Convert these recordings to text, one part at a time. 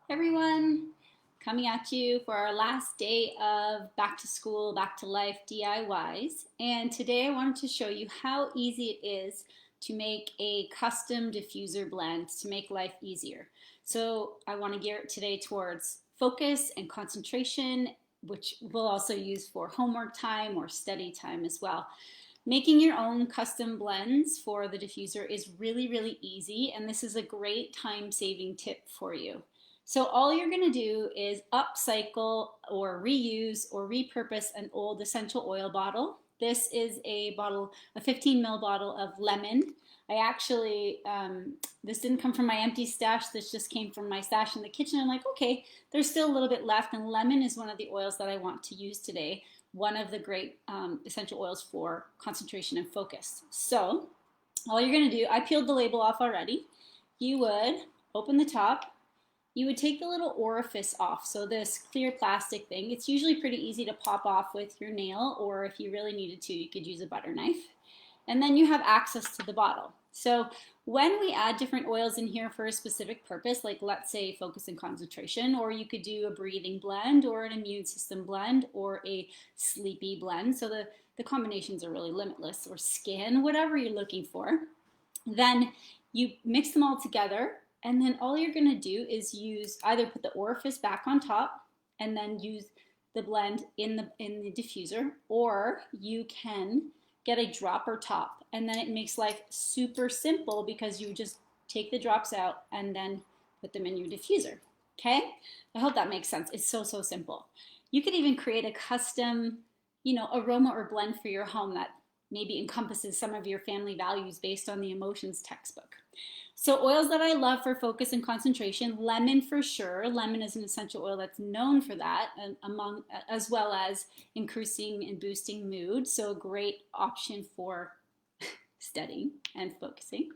Everyone, coming at you for our last day of back to school, back to life DIYs. And today I wanted to show you how easy it is to make a custom diffuser blend to make life easier. So I want to gear it today towards focus and concentration, which we'll also use for homework time or study time as well. Making your own custom blends for the diffuser is really, really easy, and this is a great time-saving tip for you. So all you're going to do is upcycle or reuse or repurpose an old essential oil bottle. This is a bottle, a 15 ml bottle of lemon. I actually, this didn't come from my empty stash. This just came from my stash in the kitchen. I'm like, okay, there's still a little bit left, and lemon is one of the oils that I want to use today. One of the great essential oils for concentration and focus. So all you're going to do, I peeled the label off already. You would open the top. You would take the little orifice off, so this clear plastic thing. It's usually pretty easy to pop off with your nail, or if you really needed to, you could use a butter knife. And then you have access to the bottle. So when we add different oils in here for a specific purpose, like let's say focus and concentration, or you could do a breathing blend or an immune system blend or a sleepy blend. So the combinations are really limitless, or skin, whatever you're looking for. Then you mix them all together, and then all you're going to do is use either put the orifice back on top and then use the blend in the diffuser, or you can get a dropper top, and then it makes life super simple because you just take the drops out and then put them in your diffuser. Okay? I hope that makes sense. It's so simple. You could even create a custom, aroma or blend for your home that maybe encompasses some of your family values based on the emotions textbook. So oils that I love for focus and concentration, lemon for sure. Lemon is an essential oil that's known for that, as well as increasing and boosting mood. So a great option for studying and focusing.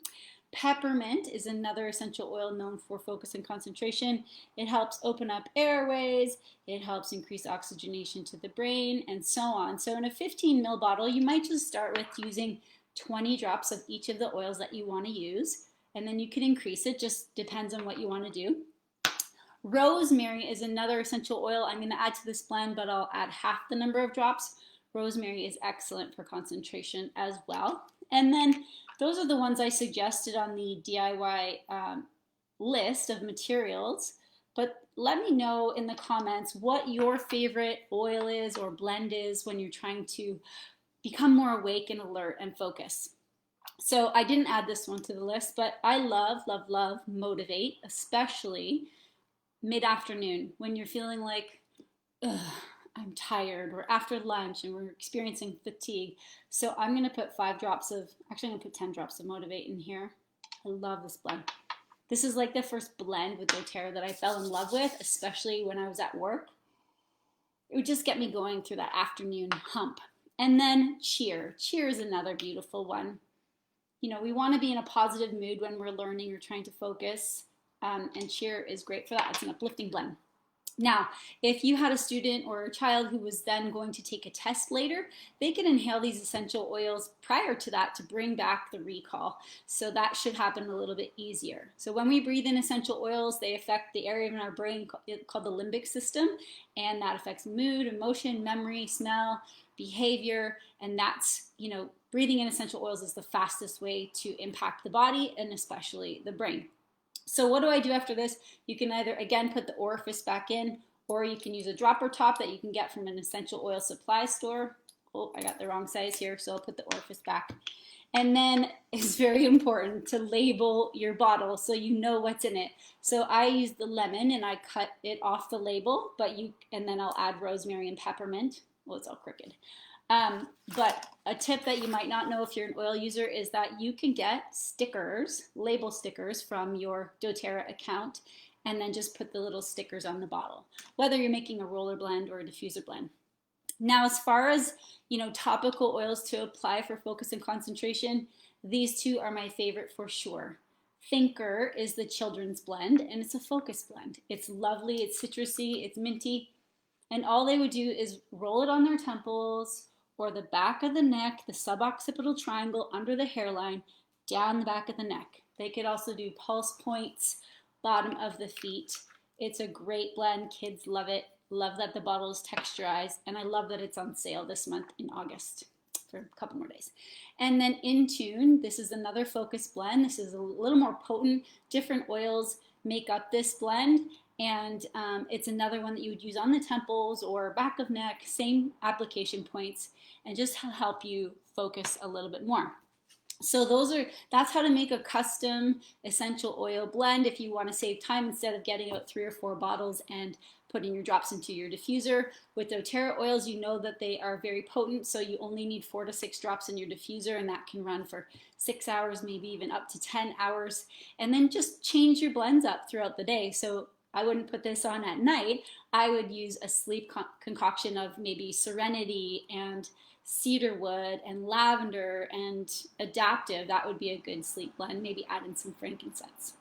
Peppermint is another essential oil known for focus and concentration. It helps open up airways, it helps increase oxygenation to the brain, and so on. So in a 15 ml bottle, you might just start with using 20 drops of each of the oils that you want to use, and then you can increase it, just depends on what you want to do. Rosemary is another essential oil I'm going to add to this blend, but I'll add half the number of drops. Rosemary is excellent for concentration as well. And then those are the ones I suggested on the DIY list of materials. But let me know in the comments what your favorite oil is or blend is when you're trying to become more awake and alert and focus. So I didn't add this one to the list, but I love Motivate, especially mid-afternoon when you're feeling like, I'm tired, or after lunch and we're experiencing fatigue. So I'm going to put 5 drops of, actually I'm going to put 10 drops of Motivate in here. I love this blend. This is like the first blend with doTERRA that I fell in love with, especially when I was at work. It would just get me going through that afternoon hump. And then cheer. Cheer is another beautiful one. We want to be in a positive mood when we're learning or trying to focus, and cheer is great for that. It's an uplifting blend. Now, if you had a student or a child who was then going to take a test later, they could inhale these essential oils prior to that to bring back the recall. So that should happen a little bit easier. So when we breathe in essential oils, they affect the area in our brain called the limbic system, and that affects mood, emotion, memory, smell, behavior, and that's, breathing in essential oils is the fastest way to impact the body and especially the brain. So what do I do after this? You can either, again, put the orifice back in, or you can use a dropper top that you can get from an essential oil supply store. Oh, I got the wrong size here, so I'll put the orifice back. And then it's very important to label your bottle so you know what's in it. So I use the lemon and I cut it off the label, and then I'll add rosemary and peppermint. Well, it's all crooked. But a tip that you might not know if you're an oil user is that you can get stickers, label stickers from your doTERRA account, and then just put the little stickers on the bottle, whether you're making a roller blend or a diffuser blend. Now, as far as, topical oils to apply for focus and concentration, these two are my favorite for sure. Thinker is the children's blend, and it's a focus blend. It's lovely, it's citrusy, it's minty, and all they would do is roll it on their temples, or the back of the neck, the suboccipital triangle under the hairline, down the back of the neck. They could also do pulse points, bottom of the feet. It's a great blend. Kids love it. Love that the bottle is texturized, and I love that it's on sale this month in August for a couple more days. And then Intune, this is another focus blend. This is a little more potent. Different oils make up this blend, and it's another one that you would use on the temples or back of neck, same application points, and just help you focus a little bit more. So that's how to make a custom essential oil blend if you want to save time instead of getting out 3 or 4 bottles and putting your drops into your diffuser. With doTERRA oils, you know that they are very potent, so you only need 4 to 6 drops in your diffuser, and that can run for 6 hours, maybe even up to 10 hours. And then just change your blends up throughout the day. So I wouldn't put this on at night. I would use a sleep concoction of maybe Serenity and cedarwood and lavender and Adaptiv. That would be a good sleep blend. Maybe add in some frankincense.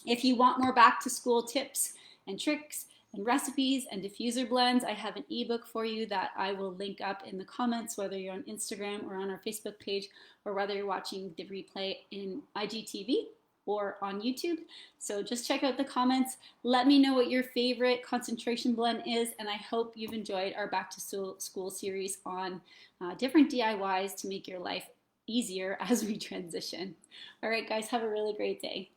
If you want more back to school tips and tricks and recipes and diffuser blends, I have an ebook for you that I will link up in the comments, whether you're on Instagram or on our Facebook page, or whether you're watching the replay in IGTV or on YouTube. So just check out the comments. Let me know what your favorite concentration blend is, and I hope you've enjoyed our Back to School series on different DIYs to make your life easier as we transition. All right, guys, have a really great day.